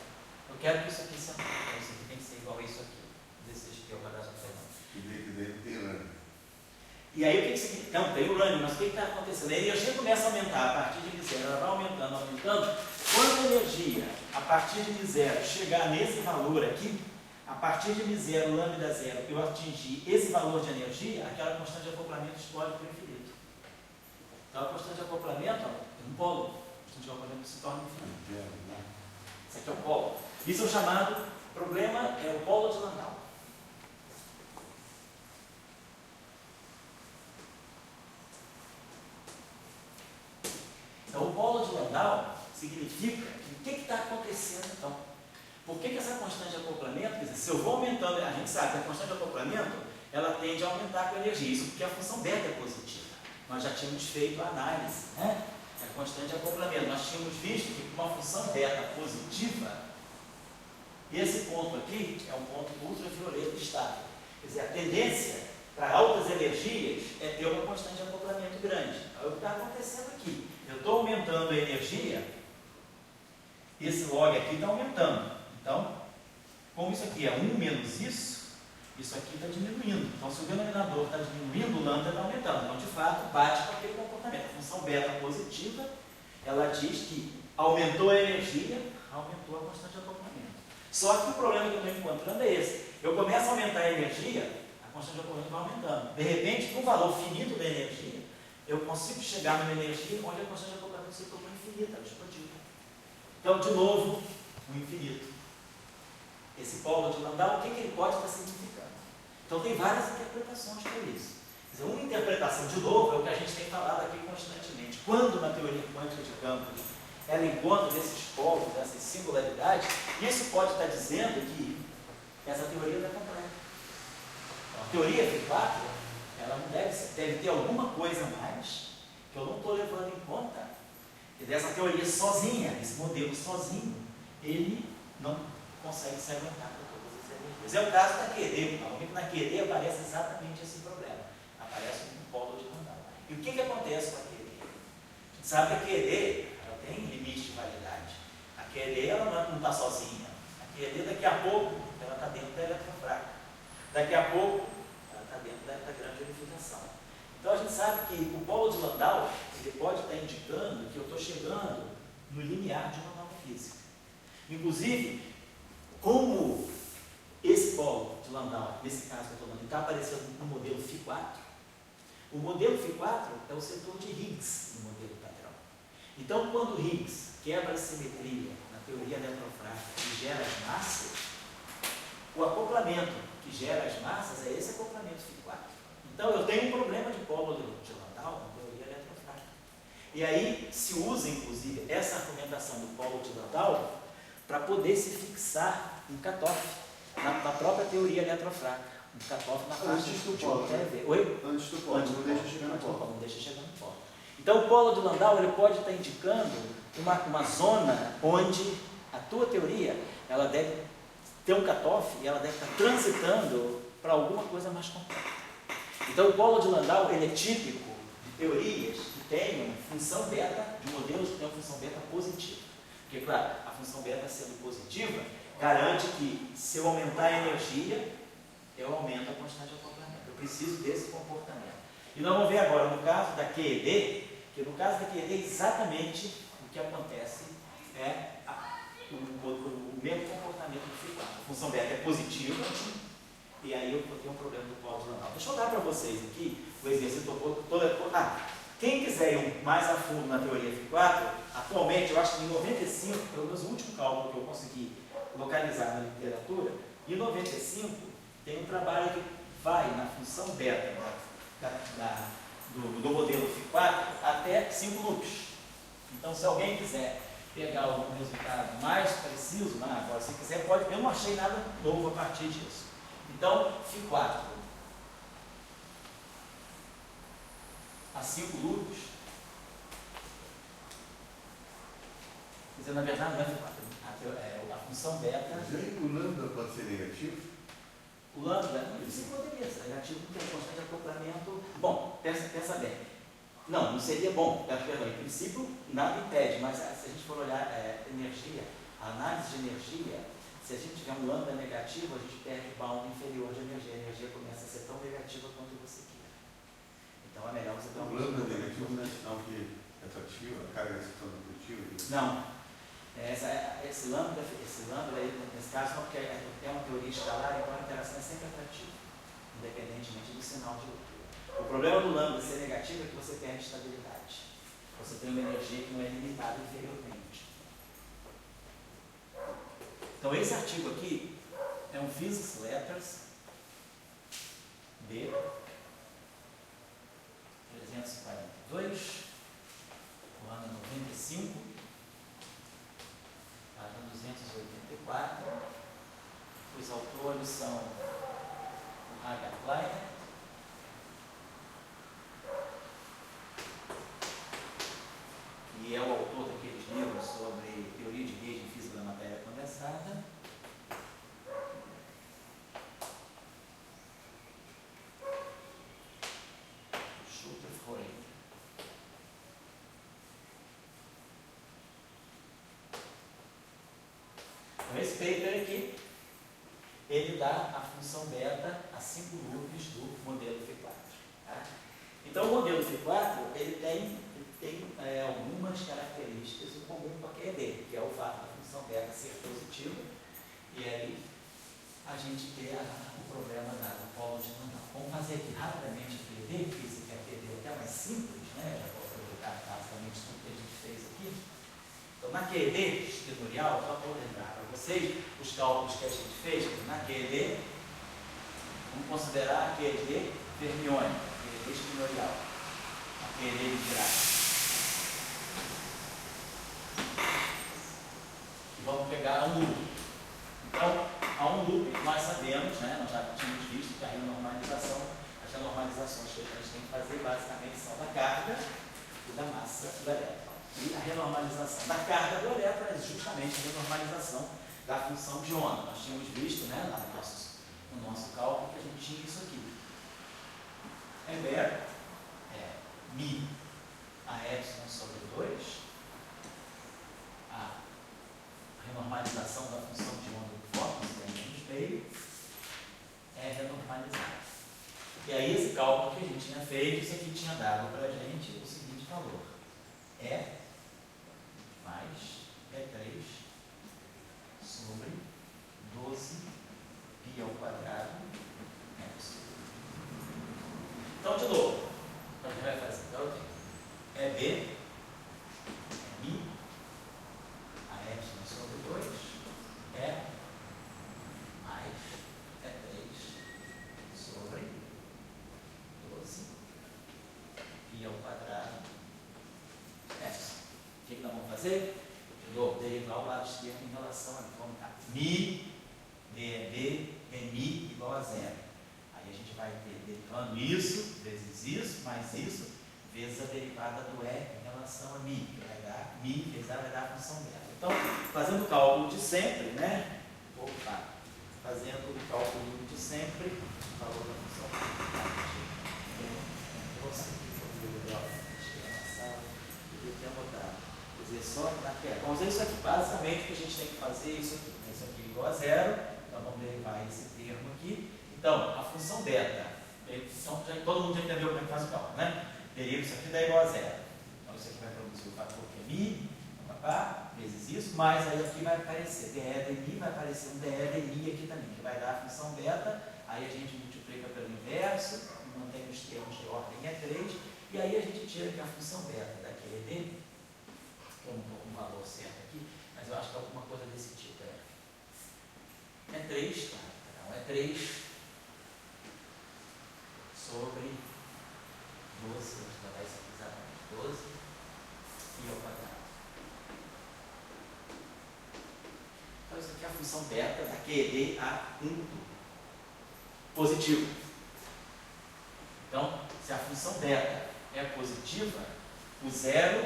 Eu quero que isso aqui seja. Isso aqui tem que ser igual a isso aqui. 16π ao quadrado sobre 3 lambda. E daí tem urânio. E aí o que significa? Não, tem urânio, mas o que está acontecendo? A energia começa a aumentar a partir de zero, ela vai aumentando, aumentando. Quando a energia, a partir de zero, chegar nesse valor aqui, a partir de zero, lambda zero, eu atingir esse valor de energia, aquela constante de acoplamento explode para o infinito. Então a constante de acoplamento é um polo. A constante de acoplamento se torna infinito. Esse aqui é o polo. Isso é o chamado problema, é o polo de Landau. Então, o polo de Landau significa que o que está acontecendo então? Por que essa constante de acoplamento, quer dizer, se eu vou aumentando, a gente sabe que a constante de acoplamento, ela tende a aumentar com a energia, isso porque a função beta é positiva. Nós já tínhamos feito a análise, né? A constante de acoplamento, nós tínhamos visto que com uma função beta positiva, esse ponto aqui é um ponto ultravioleta estável. Quer dizer, a tendência para altas energias é ter uma constante de acoplamento grande. Então, o que está acontecendo aqui? Eu estou aumentando a energia, esse log aqui está aumentando. Então, como isso aqui é 1 menos isso aqui está diminuindo. Então, se o denominador está diminuindo, o lambda está aumentando. Então, de fato, bate com aquele comportamento. A função beta positiva, ela diz que aumentou a energia, aumentou a constante de acoplamento. Só que o problema que eu estou encontrando é esse. Eu começo a aumentar a energia, a constante de acoplamento vai aumentando. De repente, com o valor finito da energia, eu consigo chegar numa energia onde a constante de acoplamento se tornou infinita, ela explodiu. Então, de novo, o infinito. Esse polo de Landau, o que ele pode estar significando? Então, tem várias interpretações para isso. Quer dizer, uma interpretação, de novo, é o que a gente tem falado aqui constantemente. Quando na teoria quântica de campos ela encontra esses polos, essas singularidades, isso pode estar dizendo que essa teoria não é completa. Então, a teoria V4, ela não deve ter alguma coisa a mais que eu não estou levando em conta. Quer dizer, essa teoria sozinha, esse modelo sozinho, ele não consegue se aguentar com todas as energias. É o caso da QED. Na QED aparece exatamente esse problema. Aparece um polo de Landau. E o que acontece com a QED? A gente sabe que a QED ela tem limite de validade. A QED ela não está sozinha. A QED daqui a pouco ela está dentro da eletrofraca. Daqui a pouco ela está dentro da grande unificação. Então a gente sabe que o polo de Landau ele pode estar indicando que eu estou chegando no limiar de uma nova física. Inclusive, como esse polo de Landau, nesse caso que eu estou dando, está aparecendo no modelo Φ4, o modelo Φ4 é o setor de Higgs no modelo padrão. Então, quando Higgs quebra a simetria na teoria eletrofrágica e gera as massas, o acoplamento que gera as massas é esse acoplamento Φ4. Então, eu tenho um problema de polo de Landau na teoria eletrofrágica. E aí se usa, inclusive, essa argumentação do polo de Landau para poder se fixar um cutoff na própria teoria eletrofrágica. Um cutoff na faixa do polo. Oi? Antes do polo, não deixa chegar no polo. Não deixa chegar no polo. Então o polo de Landau ele pode estar indicando uma zona onde a tua teoria ela deve ter um cutoff e ela deve estar transitando para alguma coisa mais complexa. Então o polo de Landau ele é típico de teorias que tenham função beta, de modelos que tenham função beta positiva. Porque, claro, a função beta sendo positiva, garante que se eu aumentar a energia, eu aumento a constante de acoplamento. Eu preciso desse comportamento. E nós vamos ver agora, no caso da QED, que no caso da QED, exatamente o que acontece é o mesmo comportamento do Φ4. A função beta é positiva, e aí eu tenho um problema do polo de Landau. Deixa eu dar para vocês aqui o exercício todo. Quem quiser ir mais a fundo na teoria Φ4, atualmente, eu acho que em 95, pelo menos o último cálculo que eu consegui localizar na literatura, em 95 tem um trabalho que vai na função beta do modelo Φ4 até 5 loops. Então, se alguém quiser pegar algum resultado mais preciso, mas agora se quiser pode, eu não achei nada novo a partir disso. Então, Φ4 a 5 loops, quer dizer, na verdade não é Φ4, a função beta. Mas aí o lambda pode ser negativo? O lambda, isso poderia ser negativo porque é constante de acoplamento. Bom, pensa bem. Não seria bom, perdão, em princípio nada impede, mas se a gente for olhar energia, a análise de energia, se a gente tiver um lambda negativo, a gente perde o bound inferior de energia, a energia começa a ser tão negativa quanto você quer. Então é melhor você ter O lambda negativo não é sinal que é atrativo, a carga é sinal atrativa? Não. Esse lambda aí, nesse caso, não, porque é uma teoria escalar, então a interação é sempre atrativa, independentemente do sinal de outro. O problema do lambda ser negativo é que você perde estabilidade. Você tem uma energia que não é limitada inferiormente. Então esse artigo aqui é um Physics Letters B 342, o ano 95, página 284. Os autores são o Hagar Kleiner, que é o autor daqueles livros sobre teoria de Gauge e física da matéria condensada. Schulter-Freud. Então, esse paper aqui, ele dá a função beta a 5 loops do modelo Φ4. Tá? Então, o modelo Φ4, ele tem algumas características em comum com a QED, que é o fato da função beta ser positiva, e aí a gente ter o problema do polo de Landau. Vamos fazer aqui rapidamente a QED, que isso aqui é a QED até mais simples, né? Já vou aproveitar basicamente tudo que a gente fez aqui. Então, na QED escritorial, só vou lembrar para vocês os cálculos que a gente fez, na QED, vamos considerar a QED fermiônica, a QED escritorial, a QED de Dirac. Vamos pegar um loop. Então, a um loop, nós sabemos, né, nós já tínhamos visto que a renormalização, as renormalizações que a gente tem que fazer basicamente são da carga e da massa do elétron. E a renormalização da carga do elétron é justamente a renormalização da função de onda. Nós tínhamos visto, né, no nosso cálculo que a gente tinha isso aqui. É mi a epsilon sobre 2, a renormalização da função de onda do fóton, que é menos meio, é renormalizada. E aí esse cálculo que a gente tinha feito, isso aqui tinha dado para a gente o seguinte valor. É mais E3 sobre 12 π ao quadrado epsilon. Então, de novo, a gente vai fazer. Então, eu tenho é B, é mi, a epsilon sobre 2, é mais E3 sobre 12 π ao quadrado epsilon. O que nós vamos fazer? De novo, derivar o lado esquerdo em relação a como está. Mi, D é B, é mi igual a zero. Aí a gente vai ter derivando isso, vezes isso, mais isso, vezes a derivada do E em relação a mi, que vai dar mi, vezes A vai dar a função beta. Então, fazendo o cálculo de sempre, né? Fazendo o cálculo de sempre, o valor da função beta. Quer dizer, só naquela. Vamos ver isso aqui. Basicamente, o que a gente tem que fazer é isso aqui. Isso aqui é igual a zero. Então, vamos derivar esse termo aqui. Então, a função beta. Então, todo mundo já entendeu como é que faz o cálculo, né? Deriva isso aqui dá igual a zero. Então, isso aqui vai produzir o fator que é mi, vezes isso, mas aí aqui vai aparecer dE de mi, vai aparecer um dE de mi aqui também, que vai dar a função beta. Aí a gente multiplica pelo inverso, mantém os termos de ordem E3, e aí a gente tira que a função beta da QED, que eu não estou com o valor certo aqui, mas eu acho que é alguma coisa desse tipo. É 3, claro, então é 3 sobre 12, vamos trabalhar isso aqui exatamente, 12 π ao quadrado. isso aqui é a função beta da QED a 1 positivo. Então, se a função beta é positiva, o zero,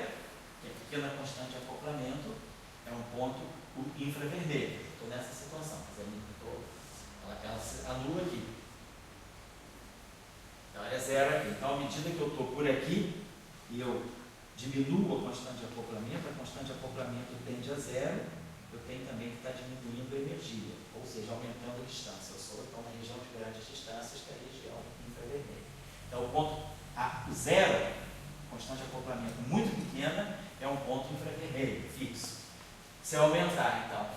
que é a pequena constante de acoplamento, é um ponto infravermelho. Estou nessa situação, ela anula aqui. Então, ela é zero aqui. Então, à medida que eu estou por aqui, e eu diminuo a constante de acoplamento, a constante de acoplamento tende a zero, eu tenho também que estar diminuindo a energia, ou seja, aumentando a distância. Eu sou, então, na região de grandes distâncias, que é a região infravermelha. Então, o ponto o zero, constante de acoplamento muito pequena, é um ponto infravermelho, fixo. Se eu aumentar, então,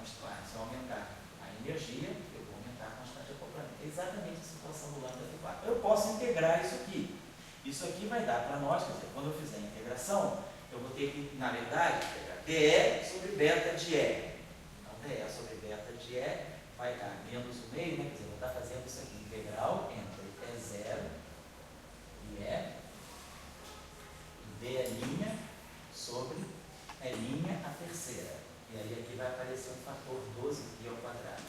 se eu aumentar a energia, eu vou aumentar a constante de acoplamento. É exatamente a situação do lambda T4. Eu posso integrar isso aqui. Isso aqui vai dar para nós, quer dizer, quando eu fizer a integração, eu vou ter que, na verdade, pegar dE sobre beta de E. Então, dE sobre beta de E vai dar menos o meio, né? Quer dizer, eu vou estar fazendo isso aqui, integral entre E0 e dE' sobre E' a terceira. E aí aqui vai aparecer um fator 12π ao quadrado.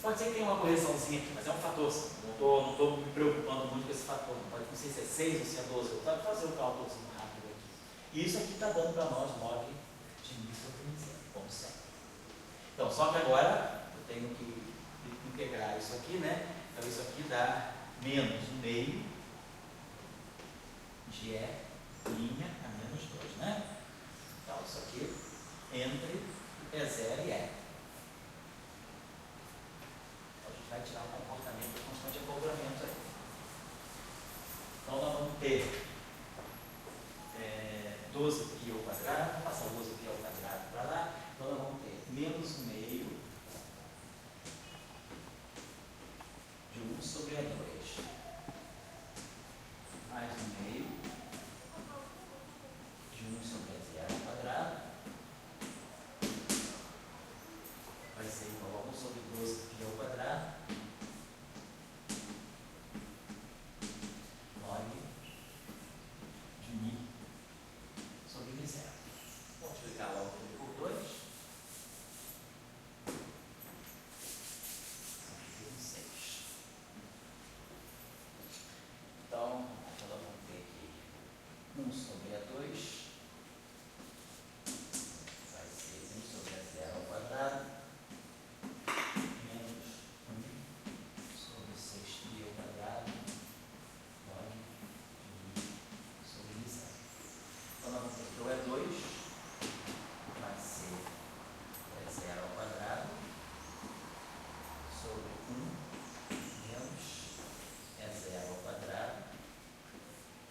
Pode ser que tenha uma correçãozinha aqui, mas é um fator. Não estou me preocupando muito com esse fator. Não sei se é 6 ou se é 12. Eu vou fazer o cálculozinho rápido aqui. E isso aqui está dando para nós 9 de μ sobre μ, como sempre. Então, só que agora eu tenho que integrar isso aqui, né? Então, isso aqui dá menos o meio de E' a menos 2, né? Então, isso aqui entre E0 e E. Vai tirar o comportamento da constante de acoplamento aí. Então, nós vamos ter 12π ao quadrado, vou passar 12π ao quadrado para lá, então nós vamos ter menos o meio de 1 sobre E2, mais o meio de 1 sobre E0 ao quadrado, vai ser igual a 1 sobre 12π ao quadrado, de μ sobre μ0. Vou multiplicar logo tudo por 2. 6. Então, nós vamos ter aqui 1 sobre E2 vai ser 1 sobre E0 ao quadrado menos 1 sobre 6π ao quadrado log de μ sobre μ0. Então, nós vamos ter que o E2 vai ser E0 ao quadrado sobre 1 menos E0 ao quadrado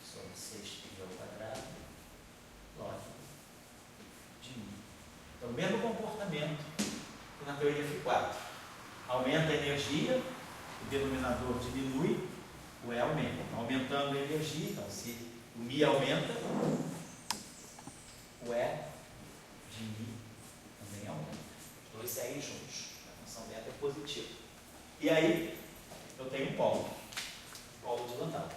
sobre 6π ao quadrado log de μ. Então, o mesmo comportamento que na teoria F4. Aumenta a energia, o denominador diminui, o E aumenta. Então, aumentando a energia, então, se o μ aumenta, o E de μ também aumenta. Os dois seguem juntos. A função beta é positiva. E aí, eu tenho um polo de Landau.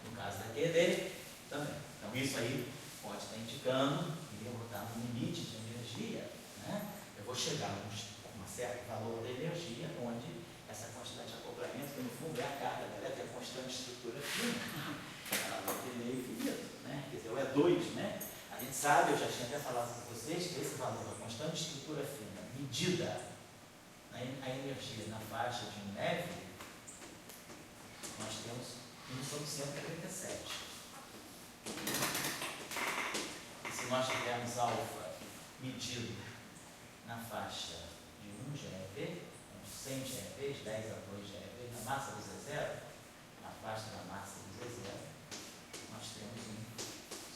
No caso da QED, também. Então, isso aí pode estar indicando que eu vou estar no limite de energia, né? Eu vou chegar a um certo valor de energia, onde essa constante de acoplamento, que no fundo é a carga dela, é a constante de estrutura fina, ela vai ter meio infinito, né? Quer dizer, o E2, né? A gente sabe, eu já tinha até falado com vocês, que esse valor da constante de estrutura fina, medida a energia na faixa de um MeV, nós temos 1 sobre 137. E se nós tivermos alfa medido na faixa de 1 GeV, 100 GeV, 10 a 2 GeV, na massa do Z0, na faixa da massa do Z0, nós temos 1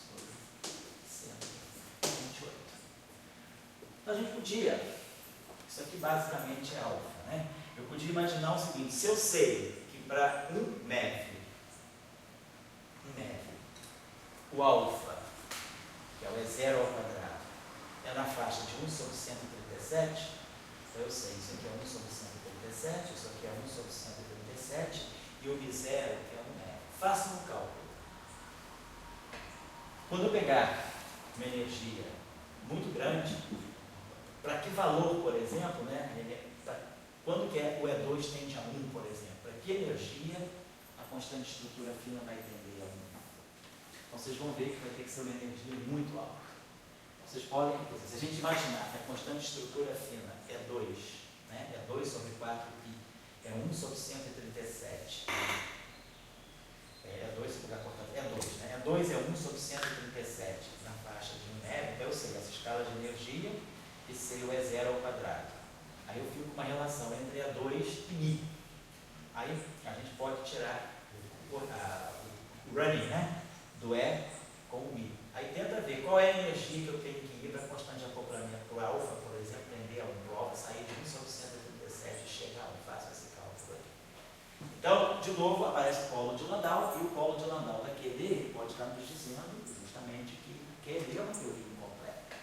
sobre 128. Então a gente podia, isso aqui basicamente é alfa, né? Eu podia imaginar o seguinte: se eu sei que para um MeV, o alfa, que é o E0 ao quadrado, é na faixa de 1 sobre 137, então eu sei, isso aqui é 1 sobre 137, isso aqui é 1 sobre 137, e o μ0 é 1 MeV. Faça um cálculo. Quando eu pegar uma energia muito grande, para que valor, por exemplo, né, quando que o E2 tende a 1, por exemplo, para que energia a constante estrutura fina vai tender a 1? Então vocês vão ver que vai ter que ser uma energia muito alta. Vocês podem, se a gente imaginar que a constante estrutura fina é 2, né, é 2 sobre 4π, é 1 sobre 137. É 2 sobre a portanto, é 2, né? É 2 é 1 sobre 137 na faixa de 1 neve, então eu sei essa escala de energia e sei o E0 ao quadrado. Aí eu fico com uma relação entre E2 e μ. Aí a gente pode tirar o running, né, do E com o μ. Aí tenta ver qual é a energia que eu tenho que ir para a constante de acoplamento para o alfa, por exemplo, tender a 1, para o alfa sair de 1 sobre 137 e chegar a 1, faço esse cálculo aqui. Então, de novo, aparece o polo de Landau, e o polo de Landau da QD pode estar nos dizendo justamente que QD é uma teoria incompleta.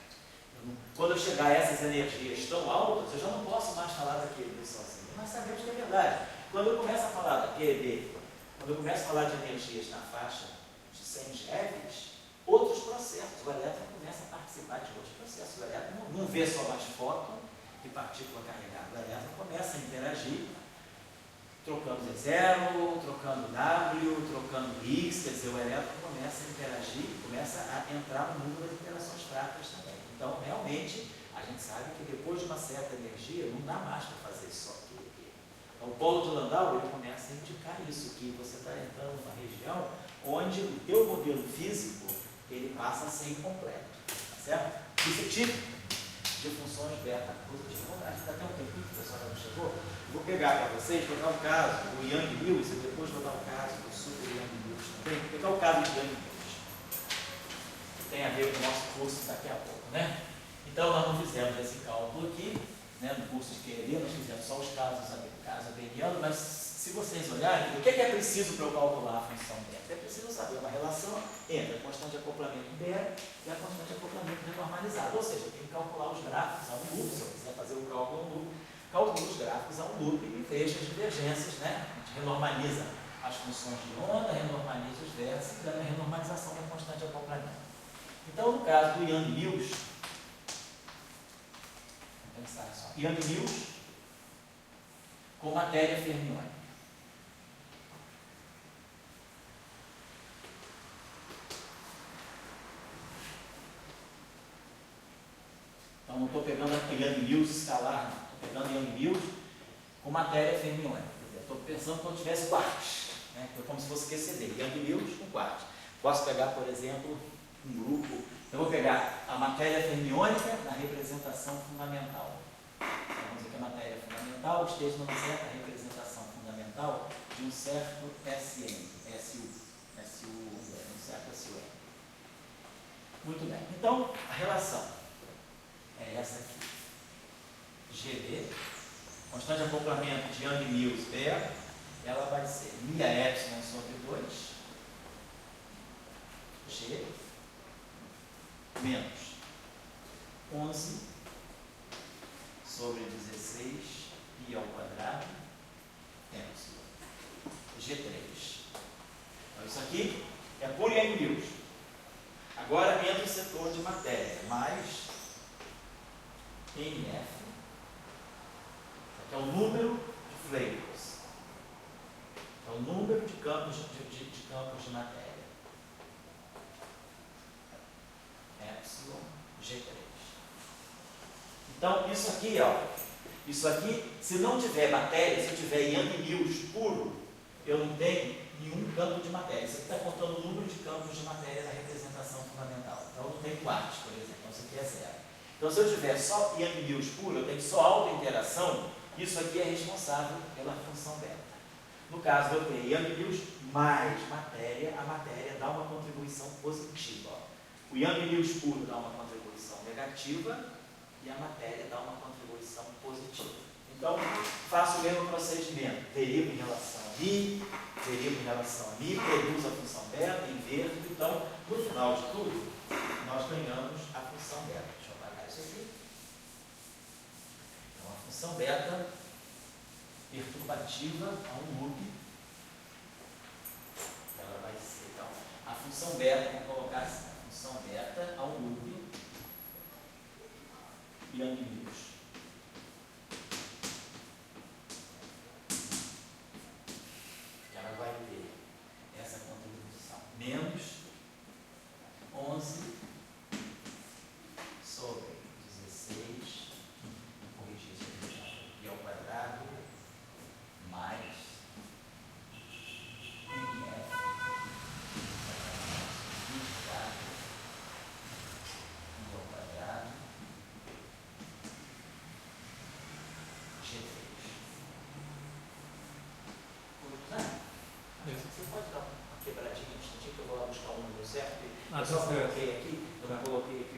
Quando eu chegar a essas energias tão altas, eu já não posso mais falar da QD sozinho. Nós sabemos que é verdade. Quando eu começo a falar da QD, quando eu começo a falar de energias na faixa de 100 GeVs, outros processos, o elétron começa a participar de outros processos. O elétron não vê só mais fóton e partícula carregada. O elétron começa a interagir, trocando Z0, trocando W, trocando X, quer dizer, o elétron começa a interagir, começa a entrar no mundo das interações fracas também. Então, realmente, a gente sabe que depois de uma certa energia, não dá mais para fazer só aquilo aqui. Então, o polo de Landau, ele começa a indicar isso, que você está entrando numa região onde o teu modelo físico, ele passa a ser incompleto, tá certo? Isso é típico de funções beta positivas. Ainda tem um tempinho que o pessoal não chegou. Vou pegar para vocês, vou dar um caso, o Yang-Mills, e depois vou dar um caso do super Yang-Mills também. Vou pegar o caso de Yang-Mills, que tem a ver com o nosso curso daqui a pouco, né? Então, nós não fizemos esse cálculo aqui, né, no curso de QED, nós fizemos só os casos abelianos, mas se vocês olharem, o que é preciso para eu calcular a função beta? É preciso saber uma relação entre a constante de acoplamento beta e a constante de acoplamento renormalizado. Ou seja, eu tenho que calcular os gráficos a um loop, se eu quiser fazer o cálculo a um loop, calculo os gráficos a um loop e vejo as divergências, né? A gente renormaliza as funções de onda, renormaliza os vértices e ganha a renormalização da constante de acoplamento. Então, no caso do Yang-Mills, vamos pensar só, Yang-Mills com matéria fermiônica. Então, não estou pegando Yang-Mills escalar, não. Estou pegando Yang-Mills com matéria fermiônica. Estou pensando como se tivesse quarks, né? Como se fosse QCD. Yang-Mills com quarks. Posso pegar, por exemplo, um grupo. Eu vou pegar a matéria fermiônica na representação fundamental. Então, vamos dizer que a matéria fundamental esteja numa certa representação fundamental de um certo SN, SU, um certo SUN. Muito bem. Então, a relação é essa aqui. GB, constante de acoplamento de Yang-Mills beta, ela vai ser μ sobre 2, G, menos 11 sobre 16 π ao quadrado, G3. Então, isso aqui é por Yang-Mills. Agora entra o setor de matéria, mais NF, que é o número de flavors, é o número de campos de matéria. Epsilon G3. Então, isso aqui, ó, isso aqui, se não tiver matéria, se eu tiver Yang-Mills puro, eu não tenho nenhum campo de matéria. Isso aqui está contando o número de campos de matéria na representação fundamental. Então, eu não tenho quartos, por exemplo. Então, isso aqui é zero. Então, se eu tiver só Yang-Mills puro, eu tenho só autointeração, isso aqui é responsável pela função beta. No caso de eu ter Yang-Mills mais matéria, a matéria dá uma contribuição positiva. Ó. O Yang-Mills puro dá uma contribuição negativa e a matéria dá uma contribuição positiva. Então, faço o mesmo procedimento. Derivo em relação a μ, derivo em relação a μ, produzo a função beta, inverto. Então, no final de tudo, nós ganhamos a função beta. Deixa eu apagar isso aqui. Então, a função beta perturbativa a um loop. Ela vai ser, então, a função beta, vamos colocar assim, a função beta a um loop Yang Mills. Ela vai ter essa contribuição menos 11 sobre 16, corrigir isso aqui, pi ao quadrado, mais NF, 24, pi ao quadrado, G3. Você pode dar uma quebradinha, que eu vou lá buscar o número certo? Ah, Eu só tá certo. coloquei aqui, eu não coloquei aqui.